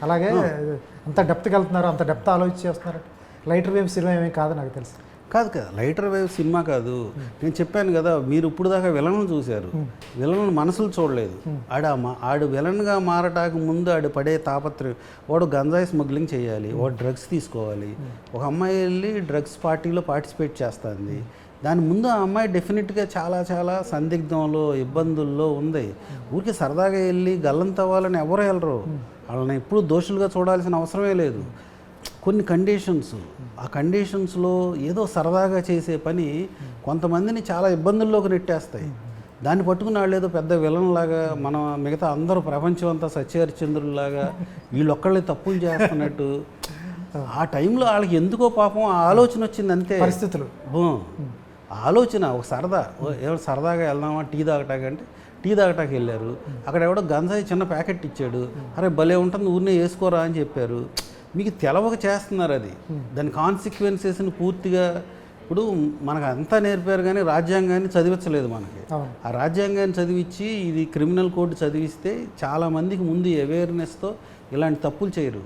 అలాగే అంత డెప్త్కి వెళ్తున్నారు, అంత డెప్త్ ఆలోచించి చేస్తున్నారు. లైటర్ వేవ్ సినిమా ఏమీ కాదు నాకు తెలుసు. కాదు కదా, లైటర్ వేవ్ సినిమా కాదు. నేను చెప్పాను కదా, మీరు ఇప్పుడు దాకా విలన్లు చూశారు, విలన్ మనసులు చూడలేదు. ఆడు విలన్గా మారటానికి ముందు ఆడు పడే తాపత్రయం, వాడు గంజాయి స్మగ్లింగ్ చేయాలి, వాడు డ్రగ్స్ తీసుకోవాలి. ఒక అమ్మాయి వెళ్ళి డ్రగ్స్ పార్టీలో పార్టిసిపేట్ చేస్తుంది. దాని ముందు ఆ అమ్మాయి డెఫినెట్గా చాలా చాలా సందిగ్ధంలో ఇబ్బందుల్లో ఉంది. ఊరికి సరదాగా వెళ్ళి గల్లంతవ్వాలని ఎవరు వెళ్ళరు. వాళ్ళని ఎప్పుడు దోషులుగా చూడాల్సిన అవసరమే లేదు. కొన్ని కండిషన్స్, ఆ కండిషన్స్లో ఏదో సరదాగా చేసే పని కొంతమందిని చాలా ఇబ్బందుల్లోకి నెట్టేస్తాయి. దాన్ని పట్టుకుని వాళ్ళు ఏదో పెద్ద విలన్లాగా, మన మిగతా అందరూ ప్రపంచం అంతా సత్యహరిచంద్రులాగా వీళ్ళొక్కళ్ళే తప్పులు చేస్తున్నట్టు. ఆ టైంలో వాళ్ళకి ఎందుకో పాపం ఆ ఆలోచన వచ్చింది అంతే. పరిస్థితులు ఆలోచన ఒక సరదా, ఎవరు సరదాగా వెళ్దామా టీ తాగటాకంటే టీ తాగటానికి వెళ్ళారు. అక్కడ ఎవడో గంజాయి చిన్న ప్యాకెట్ ఇచ్చాడు, అరే భలే ఉంటుంది ఊరినే వేసుకోరా అని చెప్పారు. మీకు తెలవక చేస్తున్నారు అది. దాని కాన్సిక్వెన్సెస్ని పూర్తిగా ఇప్పుడు మనకు అంతా నేర్పారు కానీ రాజ్యాంగాన్ని చదివించలేదు మనకి. ఆ రాజ్యాంగాన్ని చదివించి ఇది క్రిమినల్ కోడ్ చదివిస్తే చాలామందికి ముందు అవేర్నెస్తో ఇలాంటి తప్పులు చేయరు.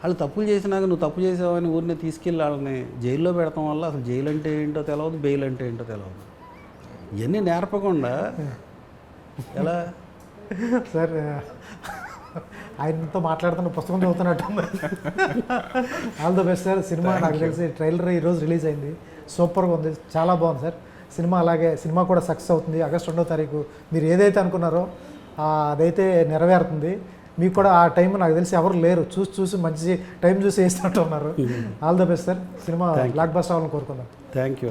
వాళ్ళు తప్పులు చేసినాక నువ్వు తప్పు చేసావని ఊరిని తీసుకెళ్ళి వాళ్ళని జైల్లో పెడతాం వల్ల అసలు జైలు అంటే ఏంటో తెలియదు, బెయిల్ అంటే ఏంటో తెలియదు. ఇవన్నీ నేర్పకుండా ఎలా సార్ ఆయనతో మాట్లాడుతున్న పుస్తకం చదువుతున్నట్టు. All the best sir. Cinema నాకు తెలిసి ట్రైలర్ ఈరోజు రిలీజ్ అయింది, సూపర్గా ఉంది, చాలా బాగుంది సార్ సినిమా. అలాగే సినిమా కూడా సక్సెస్ అవుతుంది. ఆగస్టు 2వ తారీఖు మీరు ఏదైతే అనుకున్నారో అదైతే నెరవేరుతుంది. మీకు కూడా ఆ టైం నాకు తెలిసి ఎవరు లేరు, చూసి మంచి టైం చూసి వేస్తున్నట్టు ఉన్నారు. All the best sir. Cinema block buster అవ్వాలని కోరుకుందాం. Thank you.